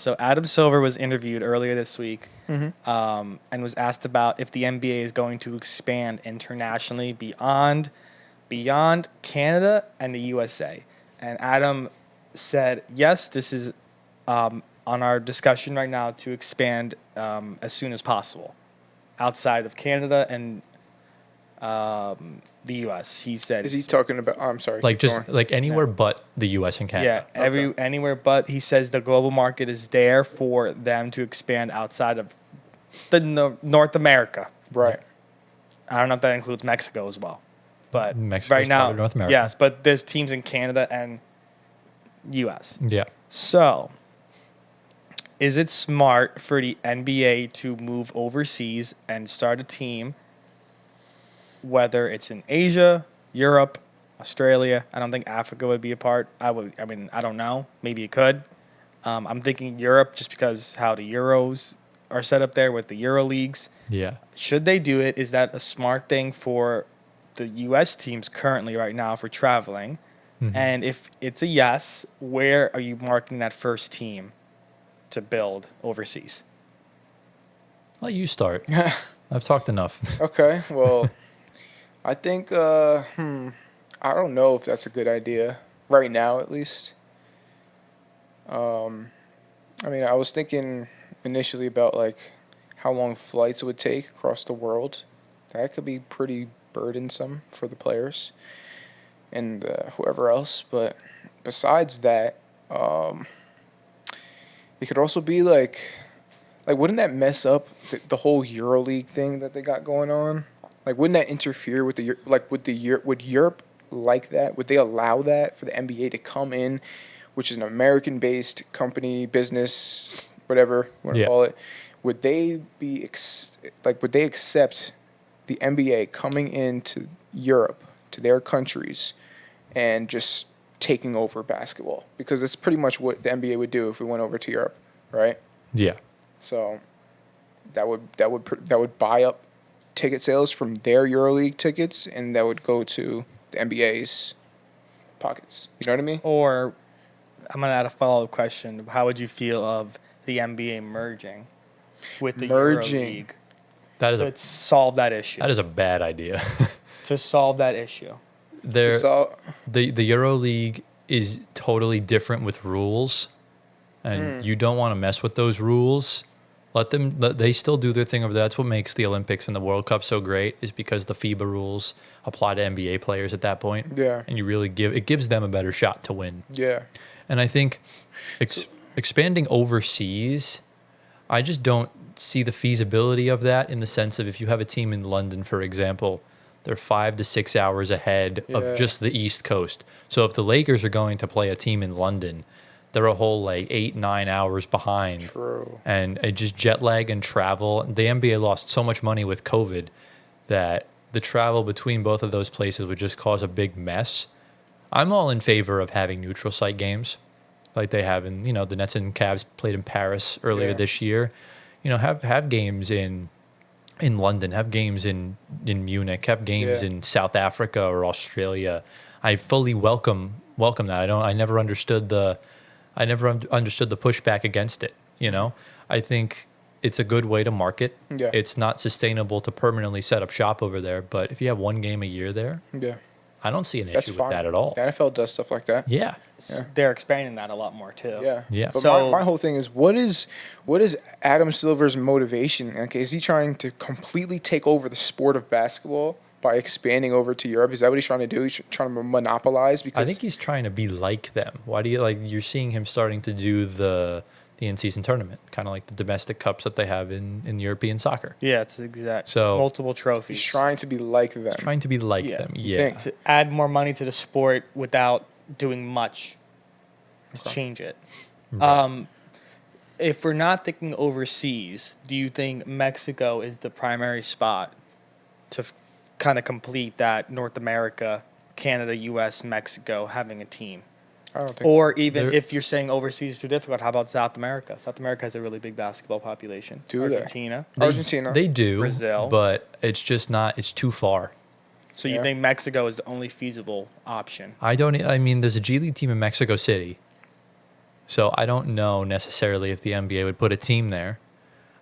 So Adam Silver was interviewed earlier this week, and was asked about if the NBA is going to expand internationally beyond Canada and the USA. And Adam said, yes, this is on our discussion right now to expand as soon as possible outside of Canada and the U.S. He said, Is he talking about? Oh, I'm sorry. Like keep just going. like anywhere but the U.S. and yeah, Canada. anywhere but he says the global market is there for them to expand outside of the North America. Right. I don't know if that includes Mexico as well, but Mexico's right now, part of North America. yes, but there's teams in Canada and U.S. Yeah. So, is it smart for the NBA to move overseas and start a team, whether it's in Asia, Europe, Australia? I don't think Africa would be a part. I mean, I don't know. Maybe it could. I'm thinking Europe just because how the Euros are set up there with the Euro leagues. Yeah. Should they do it? Is that a smart thing for the U.S. teams currently right now for traveling? Mm-hmm. And if it's a yes, where are you marking that first team to build overseas? Let you start. I've talked enough. Okay. Well, I think. I don't know if that's a good idea right now, at least. I mean, I was thinking initially about like how long flights it would take across the world. That could be pretty burdensome for the players and whoever else. But besides that, it could also be like wouldn't that mess up the whole EuroLeague thing that they got going on? Like, wouldn't that interfere with would Europe like that? Would they allow that for the NBA to come in, which is an American-based company, business, whatever you want to call it? Would they be would they accept the NBA coming into Europe, to their countries, and just taking over basketball? Because that's pretty much what the NBA would do if we went over to Europe, right? Yeah. So that would buy up ticket sales from their EuroLeague tickets, and that would go to the NBA's pockets. You know what I mean? Or I'm going to add a follow-up question. How would you feel of the NBA merging with the EuroLeague That is to solve that issue? that is a bad idea. To solve that issue. The So, EuroLeague is totally different with rules, and you don't want to mess with those rules. They still do their thing over there. That's what makes the Olympics and the World Cup so great, is because the FIBA rules apply to NBA players at that point. Yeah. And it gives them a better shot to win. yeah. And I think expanding overseas, I just don't see the feasibility of that, in the sense of if you have a team in London, for example, they're 5 to 6 hours ahead of just the East Coast. So if the Lakers are going to play a team in London, they're a whole 8-9 hours behind. True. And it just jet lag and travel. The NBA lost so much money with COVID that the travel between both of those places would just cause a big mess. I'm all in favor of having neutral site games like they have in, the Nets and Cavs played in Paris earlier this year. Have games in London, have games in Munich, have games in South Africa or Australia. I fully welcome that. I never understood the pushback against it. I think it's a good way to market. Yeah. It's not sustainable to permanently set up shop over there, but if you have one game a year there, Yeah. I don't see an That's issue fine. with that at all. The NFL does stuff like that. Yeah. They're expanding that a lot more too. Yeah. Yeah. But So- my whole thing is, what is Adam Silver's motivation? Like, is he trying to completely take over the sport of basketball by expanding over to Europe? Is that what he's trying to do? He's trying to monopolize? Because I think he's trying to be like them. Why do you you're seeing him starting to do the in-season tournament, kind of like the domestic cups that they have in European soccer. Yeah, it's exact. So- multiple trophies. he's trying to be like them. Trying to be like Yeah. them. You Yeah. think? to add more money to the sport without doing much to change it. If we're not thinking overseas, do you think Mexico is the primary spot to kind of complete that North America, Canada, U.S., Mexico having a team? I don't think. Or even There- if you're saying overseas is too difficult, how about South America? South America has a really big basketball population. Do they? Argentina. Argentina. They do. Brazil. But it's just not, it's too far. So you Yeah. think Mexico is the only feasible option? I mean, there's a G League team in Mexico City. So I don't know necessarily if the NBA would put a team there.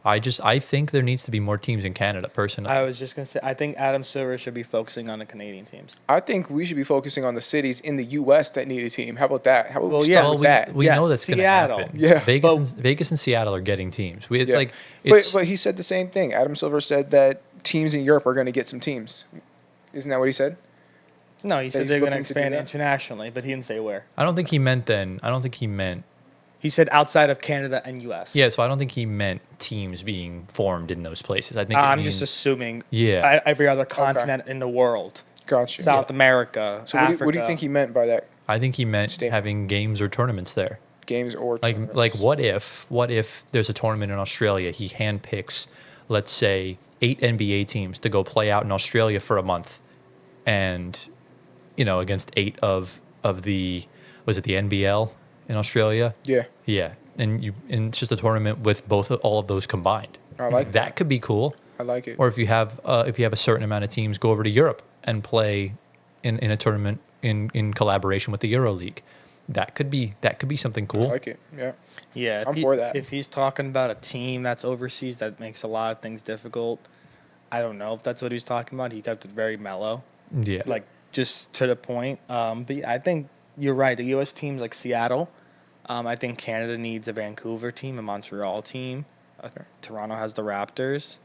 I think there needs to be more teams in Canada, personally. I was just gonna say, I think Adam Silver should be focusing on the Canadian teams. I think we should be focusing on the cities in the U.S. that need a team. How about that? How about Well, we yeah, start Well, with that? we Yeah, know that's going to Seattle. happen. Yeah. Vegas and Seattle are getting teams. It's Yeah. like it's But he said the same thing. Adam Silver said that teams in Europe are going to get some teams. Isn't that what he said? No, he said he's they're gonna looking to do expand that? internationally, but he didn't say where. I don't think he meant then. I don't think he meant. He said outside of Canada and U.S. Yeah, so I don't think he meant teams being formed in those places. I think it I'm means, just assuming. Yeah. Every other continent in the world, Gotcha. South America, So Africa. what do you think he meant by that? I think he meant State. having games or tournaments there. Games or Like tournaments? what if there's a tournament in Australia? He handpicks, let's say, 8 NBA teams to go play out in Australia for a month, and against 8 of the was it the NBL in Australia? Yeah, Yeah, and it's just a tournament with all of those combined. I like That could be cool. I like it. Or if you have a certain amount of teams, go over to Europe and play in a tournament in collaboration with the EuroLeague. That could be something I cool. like it. Yeah. Yeah, I'm for that. If he's talking about a team that's overseas, that makes a lot of things difficult. I don't know if that's what he's talking about. He kept it very mellow, Yeah, like just to the point. But yeah, I think you're right. The U.S. teams like Seattle. I think Canada needs a Vancouver team, a Montreal team. Toronto has the Raptors.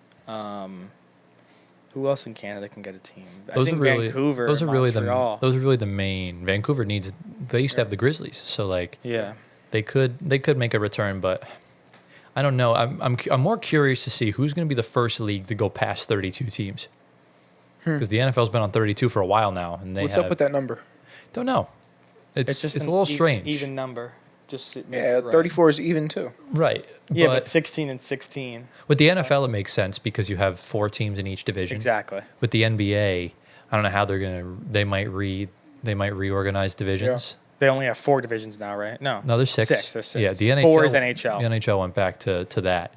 Who else in Canada can get a team? I think Vancouver. Those are and really Montreal. those are really the main. Vancouver needs. They used to have the Grizzlies, so like Yeah. they could make a return, but I don't know. I'm more curious to see who's going to be the first league to go past 32 teams, because the NFL's been on 32 for a while now, and they What's up with that number? Don't know. It's just a an little strange, even number. Just it makes Yeah, it right. 34 is even too. right? Yeah, but 16 and 16. with the NFL, it makes sense because you have 4 teams in each division. Exactly. With the NBA, I don't know how they're gonna. They might reorganize divisions. They only have 4 divisions now, right? No. No, there's 6. There's 6. Yeah, the NHL. 4 is NHL. The NHL went back to that,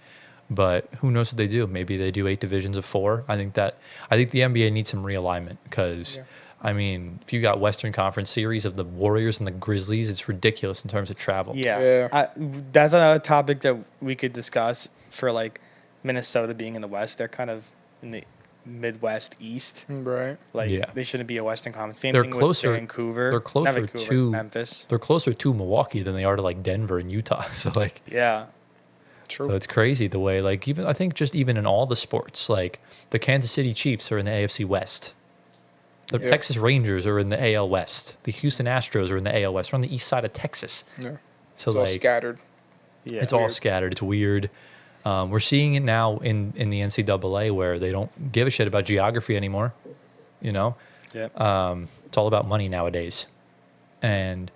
but who knows what they do? Maybe they do 8 divisions of 4. I think the NBA needs some realignment because. Yeah. I mean, if you got Western Conference series of the Warriors and the Grizzlies, it's ridiculous in terms of travel. Yeah. Yeah. That's another topic that we could discuss for like Minnesota being in the West. They're kind of in the Midwest East. Right. Like Yeah. they shouldn't be a Western Conference. Same They're thing closer- with Vancouver. they're closer Not Vancouver, to- Memphis. They're closer to Milwaukee than they are to like Denver and Utah. So like, Yeah. True. so it's crazy the way like even I think just even in all the sports, like the Kansas City Chiefs are in the AFC West. The Yeah. Texas Rangers are in the AL West. The Houston Astros are in the AL West. We're on the east side of Texas. Yeah. So It's all like scattered. Yeah. it's all Weird. scattered. It's weird. We're seeing it now in the NCAA where they don't give a shit about geography anymore. Yeah. It's all about money nowadays. And,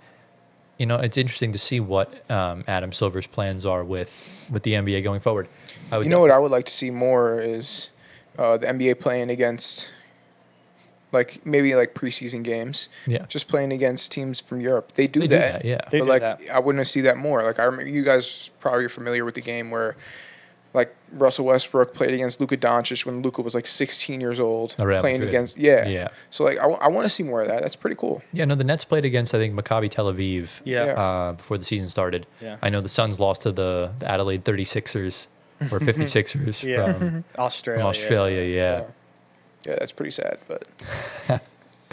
it's interesting to see what Adam Silver's plans are with the NBA going forward. You know what I would like to see more is the NBA playing against, like maybe like preseason games, Yeah. just playing against teams from Europe. They do They do that. that, yeah. They But do like that. I wouldn't see that more. Like I remember you guys probably are familiar with the game where like Russell Westbrook played against Luka Doncic when Luka was like 16 years old, Oh, Real playing Madrid. against Yeah. So like I want to see more of that. That's pretty cool. Yeah, no, the Nets played against, I think, Maccabi Tel Aviv Yeah. before the season started. Yeah. I know the Suns lost to the Adelaide 36ers or 56ers Yeah. from Australia. Australia. Yeah. Yeah, that's pretty sad, but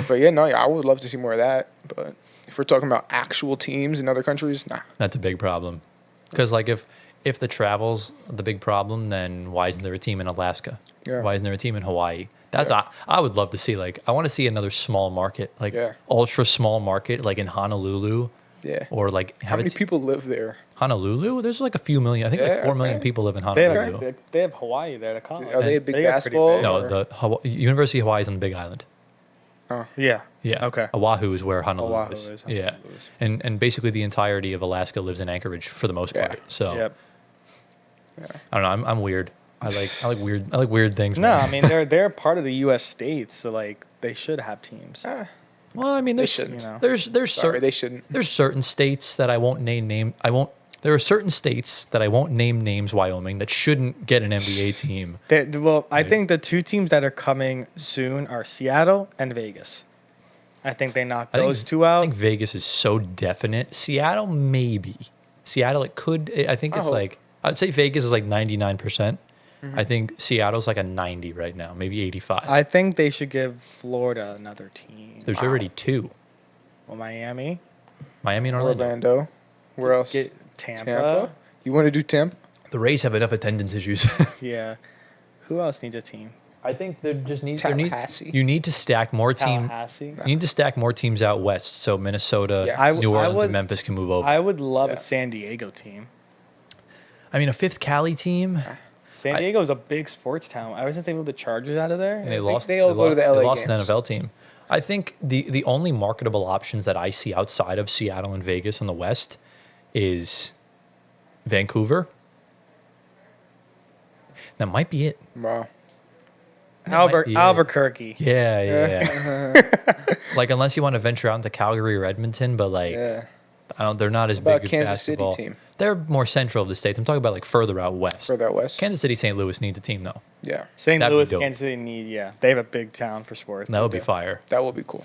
but yeah, no, I would love to see more of that. But if we're talking about actual teams in other countries, nah. That's a big problem. Because, like, if the travel's the big problem, then why isn't there a team in Alaska? Yeah. Why isn't there a team in Hawaii? That's Yeah. I would love to see, like, I want to see another small market, like, Yeah. ultra small market, like in Honolulu. Yeah. Or, like, How have many it people live there? Honolulu? There's like a few million. I think like Yeah, 4 million okay. people live in They Honolulu. have Hawaii there to college. Are they a big They got pretty basketball? big. No, or- the University of Hawaii is on the Big Island. Yeah. Yeah. Okay. Oahu is where Honolulu Oahu is. is, Yeah. Honolulu is. And basically the entirety of Alaska lives in Anchorage for the most Yeah. part. So Yep. I don't know. I'm weird. I like weird things. No, man. I mean they're part of the U.S. states, so like they should have teams. Ah, Well, I mean, there's shouldn't. You know. there's sorry, certain they shouldn't. there's certain states that I won't name. There are certain states that I won't name names. Wyoming that shouldn't get an NBA team. I think the 2 teams that are coming soon are Seattle and Vegas. I think they knocked I think- those 2 I out. think Vegas is so definite. Seattle maybe. Seattle, it could. I think I it's hope. like I'd say Vegas is like 99%. I think Seattle's like a 90 right now, maybe 85. I think they should give Florida another team. There's already two, Well, Miami, Miami and Orlando. Orlando. Where else? get Tampa. Tampa. You want to do Tampa? The Rays have enough attendance issues. Yeah. Who else needs a team? I think there just needs Tallahassee. you need to stack more Tallahassee. You need to stack more teams out west so Minnesota, Yeah. New I Orleans, would- and Memphis can move over. I would love Yeah. a San Diego team. I mean, a fifth Cali team. San I- Diego is a big sports town. Ever since they moved the Chargers out of there, And they think lost. they all go to the LA They lost an games. NFL team. I think the only marketable options that I see outside of Seattle and Vegas on the West is Vancouver. That might be it. Wow. might be it. Albuquerque. Yeah. Like unless you want to venture out into Calgary or Edmonton, but like Yeah. I don't. They're not as About big. Kansas City basketball. team? They're more central of the states. I'm talking about like further out west. Further out west. Kansas City, St. Louis needs a team though. Yeah. St. That'd be Louis, dope. Kansas City need, they have a big town for sports. That would be fire. That would be cool.